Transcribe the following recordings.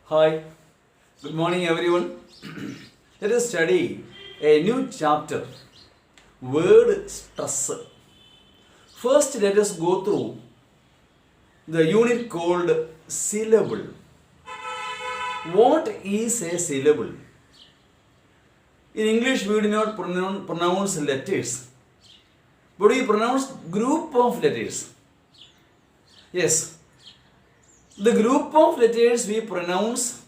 Hi, good morning everyone. Let us study a new chapter, word stress. First, let us go through the unit called syllable. What is a syllable? In English, we do not pronounce letters, but we pronounce group of letters. Yes, the group of letters we pronounce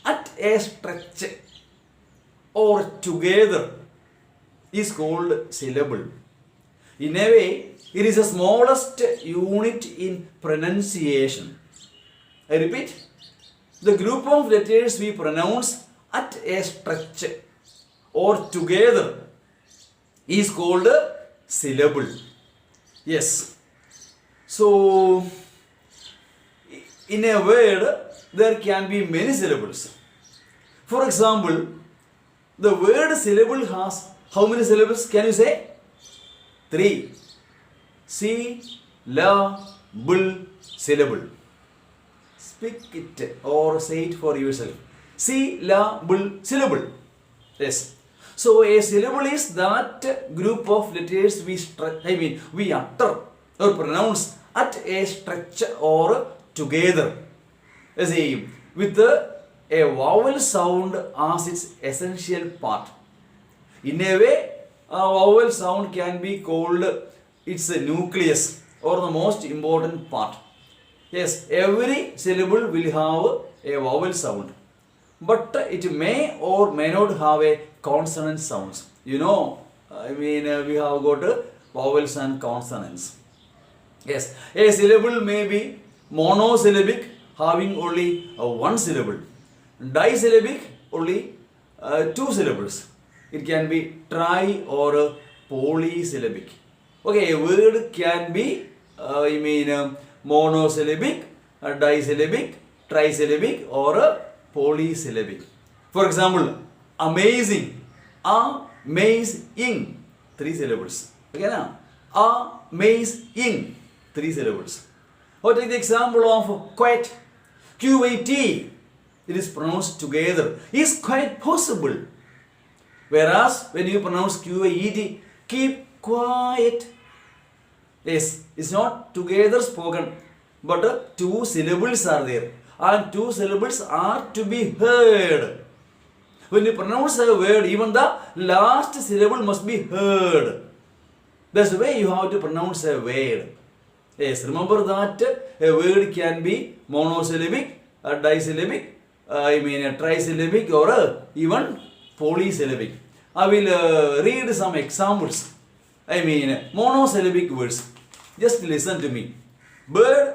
at a stretch or together is called syllable. In a way, it is the smallest unit in pronunciation. I repeat, the group of letters we pronounce at a stretch or together is called syllable. Yes. So, in a word, there can be many syllables. For example, the word syllable has how many syllables? Can you say? 3. Syllable. Speak it or say it for yourself. Syllable. Yes. So a syllable is that group of letters we utter or pronounce at a stretch or together. See, with a vowel sound as its essential part. In a way, a vowel sound can be called its nucleus or the most important part. Yes, every syllable will have a vowel sound, but it may or may not have a consonant sounds. We have got vowels and consonants. Yes, a syllable may be monosyllabic, having only one syllable. Disyllabic, only 2 syllables. It can be tri or polysyllabic. Okay, a word can be monosyllabic, disyllabic, trisyllabic or polysyllabic. For example, amazing, amazing, 3 syllables. Okay, now, amazing, 3 syllables. Or take the example of quite, QAT, it is pronounced together, is quite possible. Whereas when you pronounce QAET, keep quiet. Yes, it's not together spoken, but 2 syllables are there, and 2 syllables are to be heard. When you pronounce a word, even the last syllable must be heard. That's the way you have to pronounce a word. Yes, remember that a word can be monosyllabic, disyllabic, trisyllabic or even polysyllabic. I will read some examples. Monosyllabic words. Just listen to me. Bird,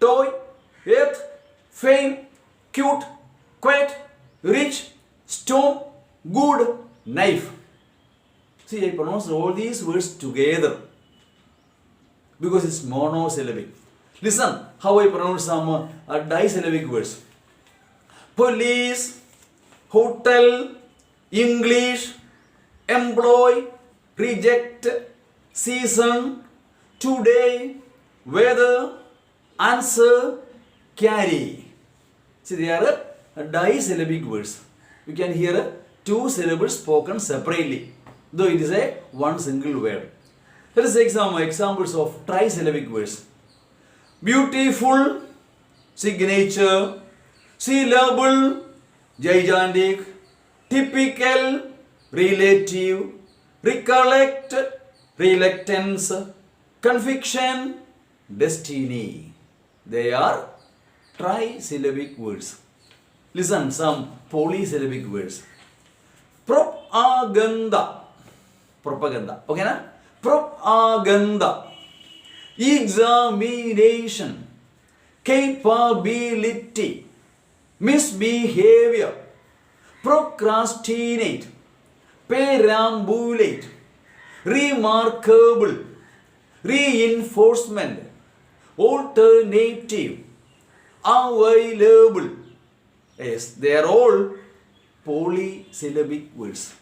toy, earth, fame, cute, quiet, rich, stone, good, knife. See, I pronounce all these words together because it's monosyllabic. Listen how I pronounce some disyllabic words. Police, hotel, English, employ, reject, season, today, weather, answer, carry. See, they are disyllabic words. You can hear 2 syllables spoken separately, though it is a one single word. Let us take some examples of trisyllabic words. Beautiful, signature, syllable, gigantic, typical, relative, recollect, reluctance, conviction, destiny. They are trisyllabic words. Listen, some polysyllabic words. Propaganda. Okay, na? Propaganda. Examination. Capability. Misbehavior. Procrastinate. Perambulate. Remarkable. Reinforcement. Alternative. Available. Yes, they are all polysyllabic words.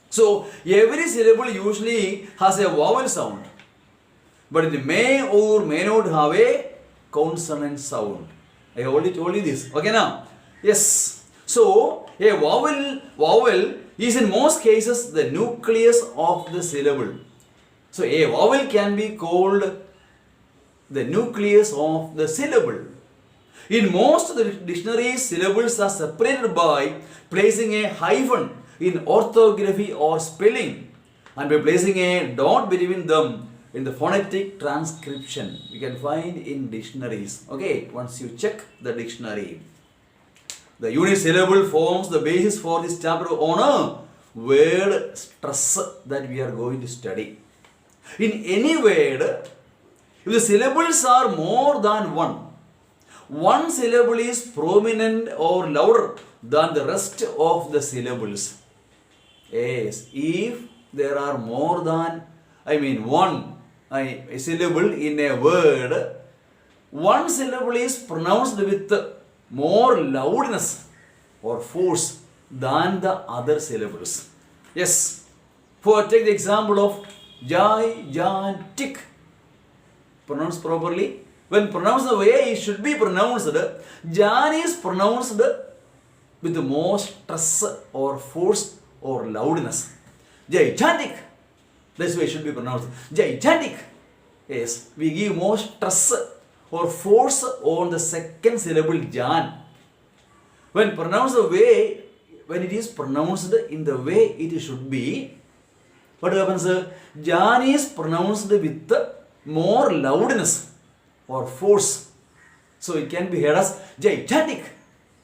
So, every syllable usually has a vowel sound, but it may or may not have a consonant sound. I already told you this. Okay, now, Yes. So a vowel is in most cases the nucleus of the syllable. So a vowel can be called the nucleus of the syllable. In most of the dictionaries, syllables are separated by placing a hyphen in orthography or spelling and by placing a dot between them in the phonetic transcription. We can find in dictionaries. Okay, once you check the dictionary. The unit syllable forms the basis for this chapter on a word stress that we are going to study. In any word, if the syllables are more than one syllable is prominent or louder than the rest of the syllables. Yes, if there are more than, one syllable in a word, one syllable is pronounced with more loudness or force than the other syllables. Yes, take the example of gigantic. Pronounced properly. When pronounced the way it should be pronounced, Jan is pronounced with the most stress or force or loudness. Gigantic. That's the way it should be pronounced. Gigantic. Yes, we give more stress or force on the second syllable Jan. When it is pronounced in the way it should be, what happens? Jan is pronounced with more loudness or force. So it can be heard as gigantic.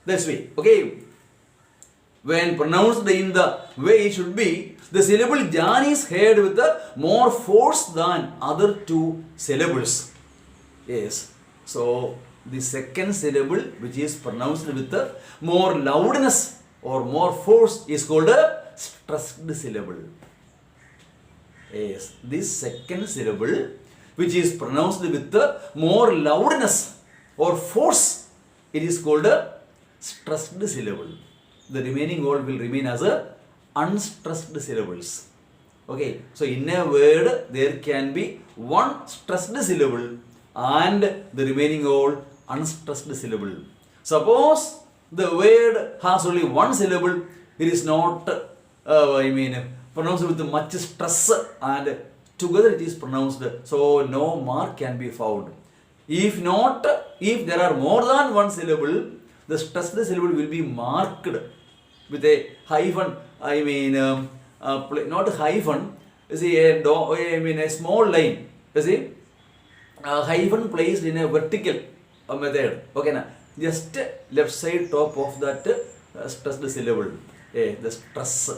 That's way. Okay. When pronounced in the way it should be, the syllable Jan is heard with more force than other two syllables. Yes. So the second syllable which is pronounced with more loudness or more force is called a stressed syllable. Yes. This second syllable which is pronounced with more loudness or force, it is called a stressed syllable. The remaining all will remain as a unstressed syllables. Okay, so in a word there can be one stressed syllable and the remaining all unstressed syllable. Suppose the word has only one syllable, it is not pronounced with much stress and together it is pronounced, so no mark can be found. If there are more than one syllable, the stressed syllable will be marked with a hyphen, not a hyphen, a small line, a hyphen placed in a vertical method, okay, na? Just left side top of that stressed syllable, the stress,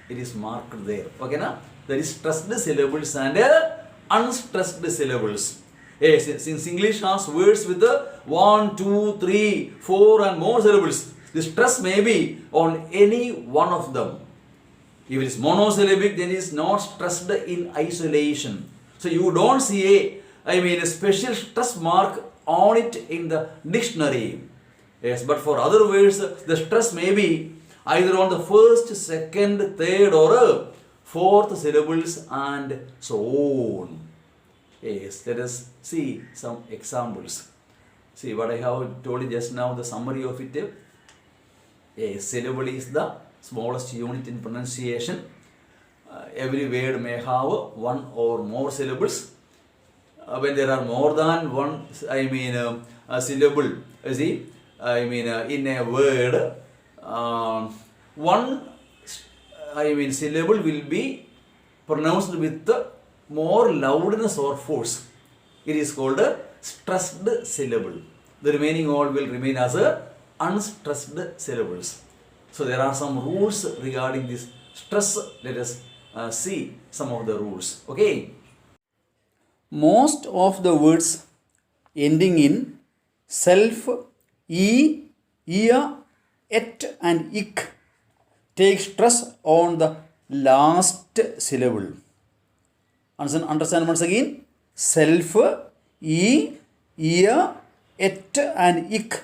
it is marked there, okay, na? There is stressed syllables and unstressed syllables. Since English has words with 1, 2, 3, 4 and more syllables, the stress may be on any one of them. If it is monosyllabic, then it is not stressed in isolation. So you don't see a special stress mark on it in the dictionary. Yes, but for other words, the stress may be either on the first, second, third or fourth syllables and so on. Yes, let us see some examples. See what I have told you just now, the summary of it. A syllable is the smallest unit in pronunciation. Every word may have one or more syllables. When there are more than one, a syllable, in a word, one syllable will be pronounced with more loudness or force. It is called a stressed syllable. The remaining all will remain as a unstressed syllables. So there are some rules regarding this stress. Let us see some of the rules. Okay. Most of the words ending in self, e, ia, et and ik take stress on the last syllable. Understand once again? Self, e, ia, et and ik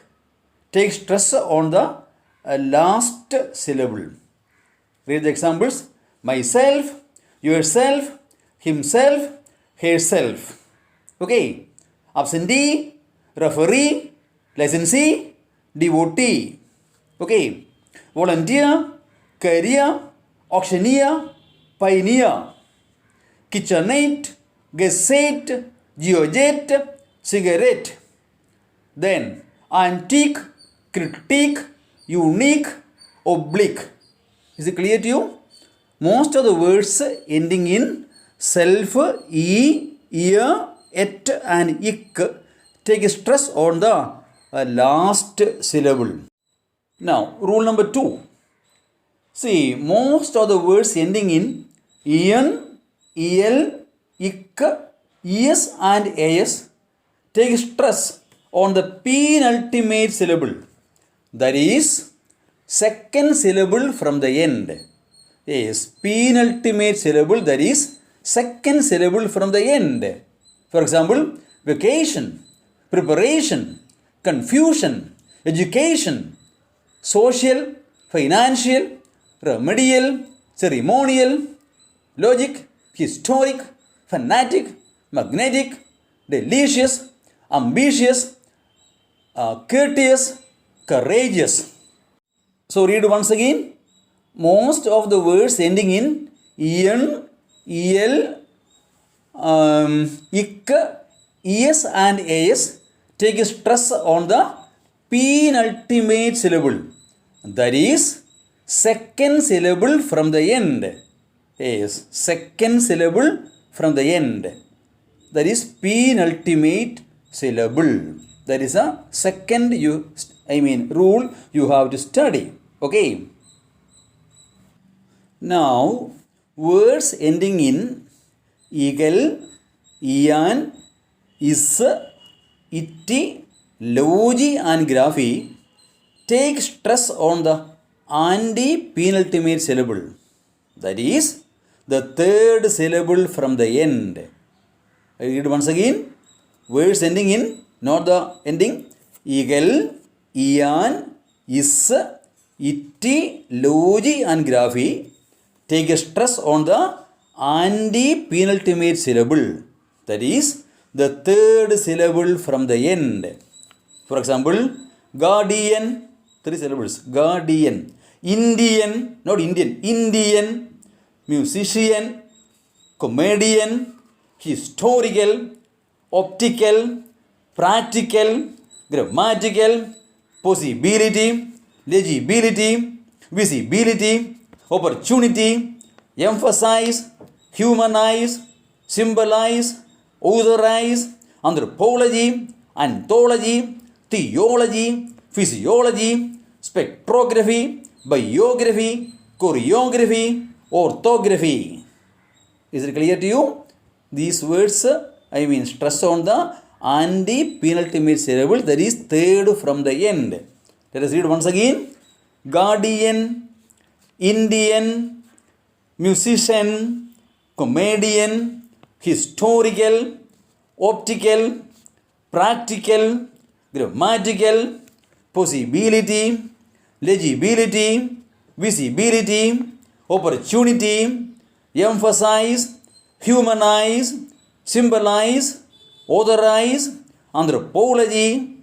take stress on the last syllable. Read the examples. Myself, yourself, himself, herself. Okay. Absentee, referee, licensee, devotee. Okay. Volunteer, career, auctioneer, pioneer, kitchenette, gazette, geojet, cigarette. Then antique, critique, unique, oblique. Is it clear to you? Most of the words ending in self, e, ear, et and ick take stress on the last syllable. Now, rule number 2. See, most of the words ending in en, el, ick, es and as take stress on the penultimate syllable. That is, second syllable from the end. Yes, penultimate syllable, that is, second syllable from the end. For example, vacation, preparation, confusion, education, social, financial, remedial, ceremonial, logic, historic, fanatic, magnetic, delicious, ambitious, courteous, courageous. So read once again. Most of the words ending in en, el, ick, es and as take stress on the penultimate syllable. That is, second syllable from the end. Yes, second syllable from the end. That is penultimate syllable. That is a second rule you have to study. Okay. Now, words ending in eagle, ian, is, itti, logi and graphy take stress on the anti-penultimate syllable. That is, the third syllable from the end. I read once again. Words ending in, not the ending, eagle, ian, is, itti, logi and graphy take stress on the anti-penultimate syllable. That is, the third syllable from the end. For example, guardian, 3 syllables, guardian. Indian, not Indian, Indian. Musician, comedian, historical, optical, practical, grammatical, possibility, legibility, visibility, opportunity, emphasize, humanize, symbolize, authorize, anthropology, anthology, theology, physiology, spectrography, biography, choreography, orthography. Is it clear to you? These words, stress on the anti-penultimate syllable, that is third from the end. Let us read once again. Guardian, Indian, musician, comedian, historical, optical, practical, grammatical, possibility, legibility, visibility, opportunity, emphasize, humanize, symbolize, authorize, anthropology,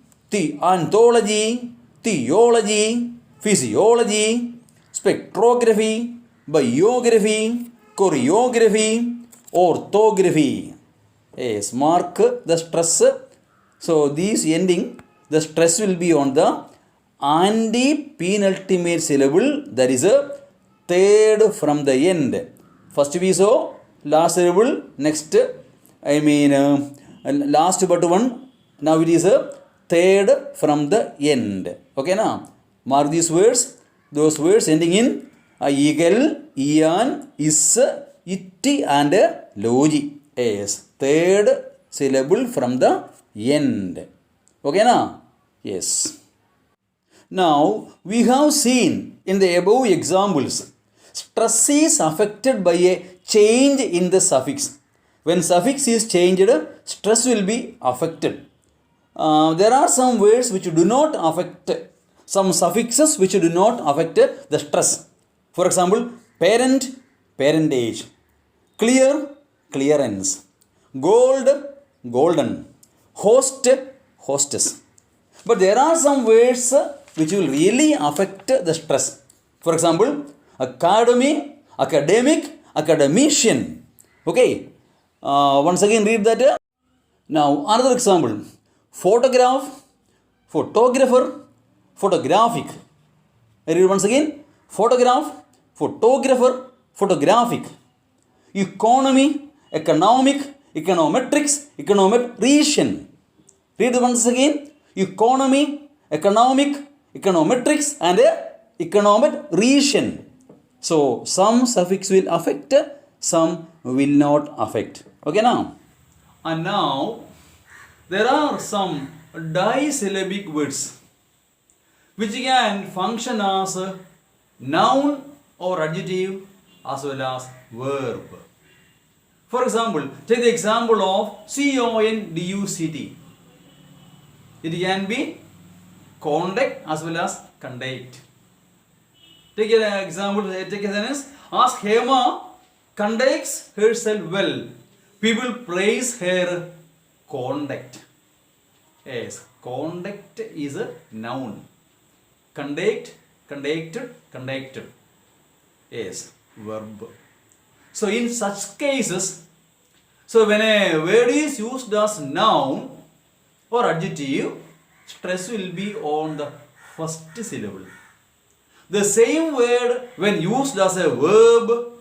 anthology, theology, physiology, spectrography, biography, choreography, orthography. Yes, mark the stress. So, these ending, the stress will be on the anti-penultimate syllable, that is a third from the end. First we saw last syllable, next last but one, now it is a third from the end. Okay, now mark these words, those words ending in eagle, ian, is, itti and logi. Yes, third syllable from the end. Okay, now? Yes. Now, we have seen in the above examples, stress is affected by a change in the suffix. When suffix is changed, stress will be affected. There are some words which do not affect, some suffixes which do not affect the stress. For example, parent, parentage, clear, clearance, gold, golden, host, hostess. But there are some words which will really affect the stress. For example, academy, academic, academician. Okay. Once again read that. Now another example. Photograph, photographer, photographic. I read once again. Photograph, photographer, photographic. Economy, economic, econometrics, econometrician. Read once again. Economy, economic, econometrics and econometrician. So some suffix will affect, some will not affect. Okay now. And now there are some disyllabic words which can function as a noun or adjective as well as verb. For example, take the example of conduct. It can be conduct as well as conduct. Take an example, take a sentence. As Hema conducts herself well, people praise her conduct. Yes, conduct is a noun. Conduct, conducted, conducted. Yes, verb. So in such cases, so when a word is used as noun or adjective, stress will be on the first syllable. The same word when used as a verb,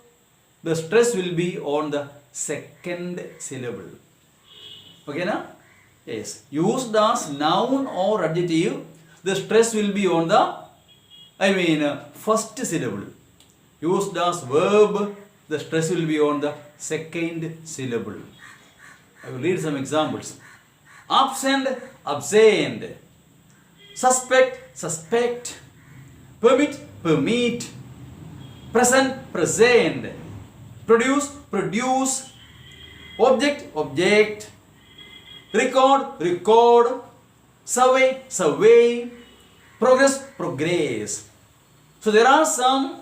the stress will be on the second syllable. Okay now? Yes. Used as noun or adjective, the stress will be on the, first syllable. Used as verb, the stress will be on the second syllable. I will read some examples. Absent, absent. Suspect, suspect. Permit, permit. Present, present. Produce, produce. Object, object. Record, record. Survey, survey. Progress, progress. So there are some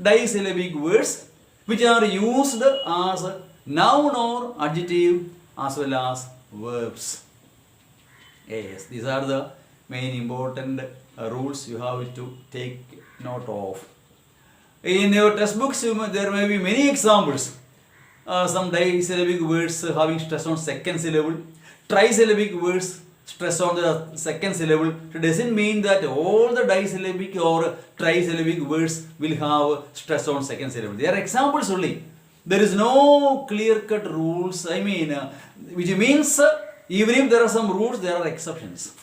disyllabic words which are used as a noun or adjective as well as verbs. Yes, these are the main important rules you have to take note of. In your textbooks, there may be many examples. Some disyllabic words having stress on second syllable, trisyllabic words stress on the second syllable. It doesn't mean that all the disyllabic or trisyllabic words will have stress on second syllable. They are examples only. There is no clear-cut rules. Which means even if there are some rules, there are exceptions.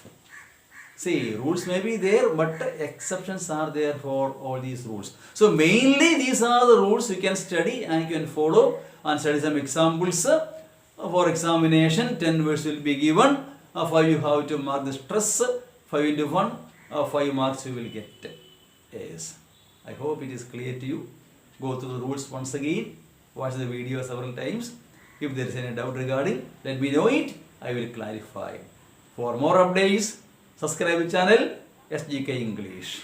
See, rules may be there, but exceptions are there for all these rules. So mainly these are the rules you can study and you can follow and study some examples. For examination, 10 words will be given. 5 you have to mark the stress. 5 into 1, 5 marks you will get. Yes. I hope it is clear to you. Go through the rules once again. Watch the video several times. If there is any doubt regarding, let me know it. I will clarify. For more updates, subscribe to the channel SGK English.